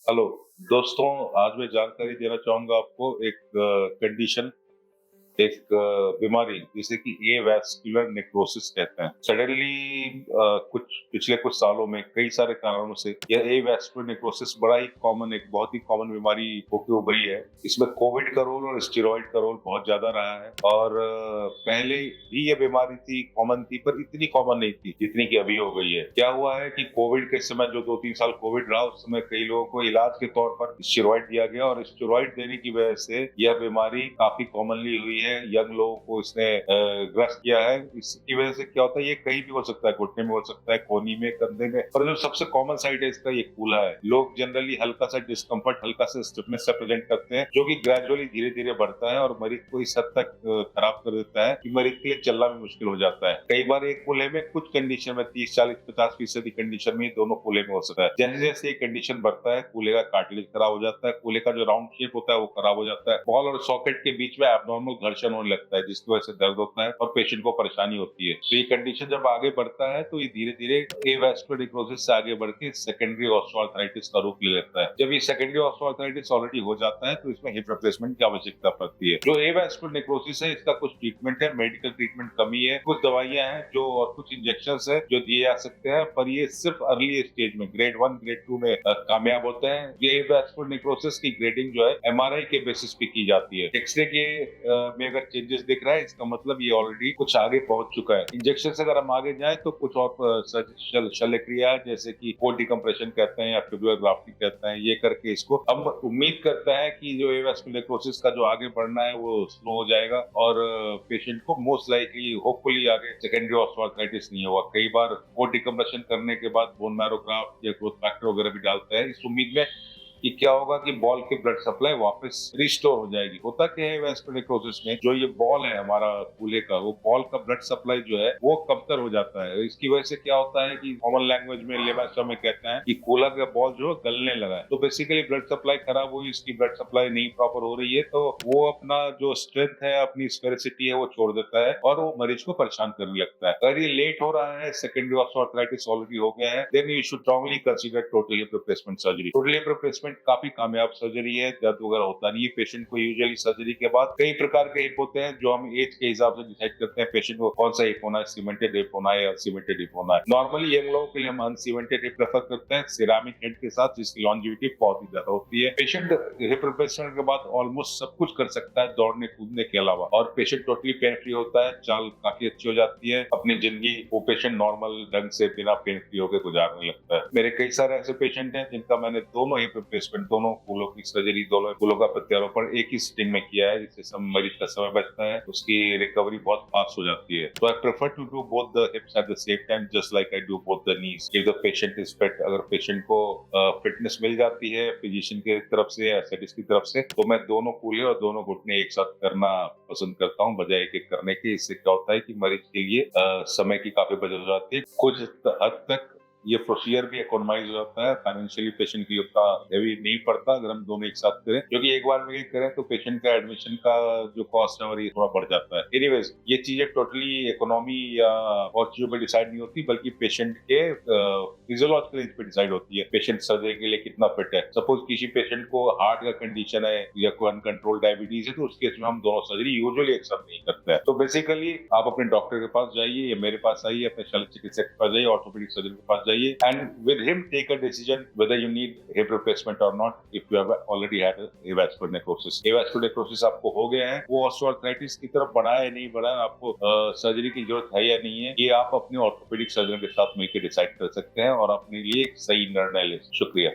Hello दोस्तों, आज मैं जानकारी देना चाहूंगा आपको एक कंडीशन, एक बीमारी जिसे कि एवास्कुलर नेक्रोसिस कहते हैं। सडनली कुछ पिछले कुछ सालों में कई सारे कारणों से यह एवास्कुलर नेक्रोसिस बड़ा ही कॉमन, एक बहुत ही कॉमन बीमारी होकर उभरी है। इसमें कोविड का रोल और स्टेरॉइड का रोल बहुत ज्यादा रहा है और पहले भी यह बीमारी थी, कॉमन थी, पर इतनी कॉमन नहीं थी जितनी की अभी हो गई है। क्या हुआ है कि कोविड के समय जो 2-3 साल कोविड रहा, उस समय कई लोगों को इलाज के तौर पर स्टेरॉइड दिया गया और स्टेरॉइड देने की वजह से यह बीमारी काफी कॉमनली हुई है। यंग लोगों को इसने ग्रस्त किया है। इसकी वजह से क्या होता है, ये कहीं भी हो सकता है, घुटने में हो सकता है, कोहनी में, कंधे में, पर जो सबसे कॉमन साइड है इसका, ये कूल्हा है। लोग जनरली हल्का सा डिस्कम्फर्ट, हल्का सा स्टिफनेस से प्रेजेंट करते हैं, जो कि ग्रेजुअली धीरे धीरे बढ़ता है और मरीज को इस हद तक खराब कर देता है कि मरीज के लिए चलना भी मुश्किल हो जाता है। कई बार एक कूल्हे में कुछ कंडीशन में 30-40-50% कंडीशन में दोनों कूल्हे में हो सकता है। जैसे जैसे ये कंडीशन बढ़ता है, कूल्हे का कार्टिलेज खराब हो जाता है, कूल्हे का जो राउंड शेप होता है वो खराब हो जाता है, बॉल और सॉकेट के बीच में एब्नॉर्मल घर्षण होने लगता है, जिसकी वजह से दर्द होता है और पेशेंट को परेशानी होती है। तो ये कंडीशन जब आगे बढ़ता है तो ये धीरे धीरे एवास्कुलर नेक्रोसिस से आगे बढ़ के सेकेंडरी ऑस्टियोआर्थराइटिस का रूप ले लेता है। जब ये सेकेंडरी ऑस्टियोआर्थराइटिस ऑलरेडी हो जाता है तो इसमें हिप रिप्लेसमेंट की आवश्यकता पड़ती है। जो एवास्कुलर नेक्रोसिस है, इसका कुछ ट्रीटमेंट है, मेडिकल ट्रीटमेंट कमी है, कुछ दवाइयां हैं जो और कुछ इंजेक्शन है जो दिए जा सकते हैं, पर ये सिर्फ अर्ली स्टेज में ग्रेड 1 ग्रेड 2 में कामयाब होते हैं। ये एवास्कुलर नेक्रोसिस की ग्रेडिंग जो है एमआरआई के बेसिस पे की जाती है। एक्सरे के में अगर चेंजेस दिख रहा है, इसका मतलब ये ऑलरेडी कुछ आगे पहुंच चुका है। इंजेक्शन से अगर हम आगे जाए तो कुछ और शल्य क्रिया है, जैसे कि कोल्ड डिकम्प्रेशन कहते हैं या फिब्रिलर ग्राफ्टिंग कहते हैं, ये करके इसको हम उम्मीद करते हैं कि जो एवास्कुलर नेक्रोसिस का जो आगे बढ़ना है वो स्लो हो जाएगा और पेशेंट को मोस्ट लाइकली होपफुली आगे सेकेंडरी ऑस्टियोआर्थराइटिस नहीं होगा। कई बार कोल्ड डिकम्प्रेशन करने के बाद बोन मैरो ग्राफ्ट या ग्रोथ फैक्टर वगैरह भी डालते हैं, इस उम्मीद में कि क्या होगा कि बॉल की ब्लड सप्लाई वापस रिस्टोर हो जाएगी। होता क्या है वेस्कुलर नेक्रोसिस में, जो ये बॉल है हमारा कूल्हे का, वो बॉल का ब्लड सप्लाई जो है वो कमतर हो जाता है। इसकी वजह से क्या होता है कि कॉमन लैंग्वेज में लेबास्टर में कहते हैं कि कूल्हा का बॉल जो है गलने लगा है। तो बेसिकली ब्लड सप्लाई खराब हुई, इसकी ब्लड सप्लाई नहीं प्रॉपर हो रही है, तो वो अपना जो स्ट्रेंथ है, अपनी स्पेरिसिटी है, वो छोड़ देता है और वो मरीज को परेशान करने लगता है। अगर ये लेट हो रहा है, सेकेंडरी ऑस्टियोआर्थराइटिस ऑलरेडी हो गया है, then you should strongly consider total hip replacement surgery. Total hip replacement काफी कामयाब सर्जरी है, दर्द वगैरह होता नहीं है पेशेंट को। यूजुअली सर्जरी के बाद कई प्रकार के हिप होते हैं जो हम एज के हिसाब से डिसाइड करते हैं पेशेंट को कौन सा हिप होना है, सीमेंटेड हिप होना है या अनसीमेंटेड हिप होना है। नॉर्मली यंग लोगों के लिए हम अनसीमेंटेड हिप प्रेफर करते हैं, सिरामिक हेड के साथ, जिसकी लॉन्जिविटी बहुत ही ज्यादा होती है। पेशेंट हिप रिप्लेसमेंट के बाद ऑलमोस्ट सब कुछ कर सकता है दौड़ने कूदने के अलावा, और पेशेंट टोटली पेन फ्री होता है, चाल काफी अच्छी हो जाती है, अपनी जिंदगी वो पेशेंट नॉर्मल ढंग से बिना पेन फ्री होकर गुजारने लगता है। मेरे कई सारे ऐसे पेशेंट हैं जिनका मैंने दोनों हिप रिप्लेसमेंट, दोनों कूल्हों की सर्जरी, दोनों कूल्हों का प्रत्यारोपण एक ही सिटिंग में किया है, जिससे सब मरीज का समय बचता है, उसकी रिकवरी बहुत फास्ट हो जाती है। तो I prefer to do both the hips at the same time, just like I do both the knees if the patient is fit. अगर पेशेंट को फिटनेस मिल जाती है फिजिशियन की तरफ से या एस्थेटिस्ट की तरफ से, तो मैं दोनों कूल्हे और दोनों घुटने एक साथ करना पसंद करता हूँ बजाय एक एक करने के। इससे क्या होता है कि मरीज के लिए समय की काफी बचत हो जाती है। कुछ हद तक ये प्रोसीजर भी इकोनॉमाइज हो जाता है, फाइनेंशियली पेशेंट के लिए उतना हैवी नहीं पड़ता अगर हम दोनों एक साथ करें, क्योंकि एक बार में करें तो पेशेंट का एडमिशन का जो कॉस्ट है और ये थोड़ा बढ़ जाता है। एनीवेज, ये चीजें टोटली इकोनॉमी या और चीजों पर डिसाइड नहीं होती, बल्कि पेशेंट के फिजियोलॉजिकल एज पे डिसाइड होती है, पेशेंट सर्जरी के लिए कितना फिट है। सपोज किसी पेशेंट को हार्ट का कंडीशन है या कोई अनकंट्रोल डायबिटीज है, तो उस केस में हम दोनों सर्जरी यूजुअली एक साथ नहीं करते हैं। तो बेसिकली आप अपने डॉक्टर के पास जाइए या मेरे पास आइए, अपने शल्य चिकित्सक के पास जाइए, ऑर्थोपेडिक सर्जन के पास जाइए, and with him take a decision whether you need hip replacement or not if you have already had a avascular necrosis. Avascular necrosis आपको हो गया है, वो ऑस्टियोआर्थराइटिस की तरफ बढ़ा है नहीं बढ़ा, आपको सर्जरी की जरूरत है या नहीं है, ये आप अपने ऑर्थोपेडिक सर्जन के साथ मिलकर डिसाइड कर सकते हैं और अपने लिए एक सही निर्णय ले। शुक्रिया।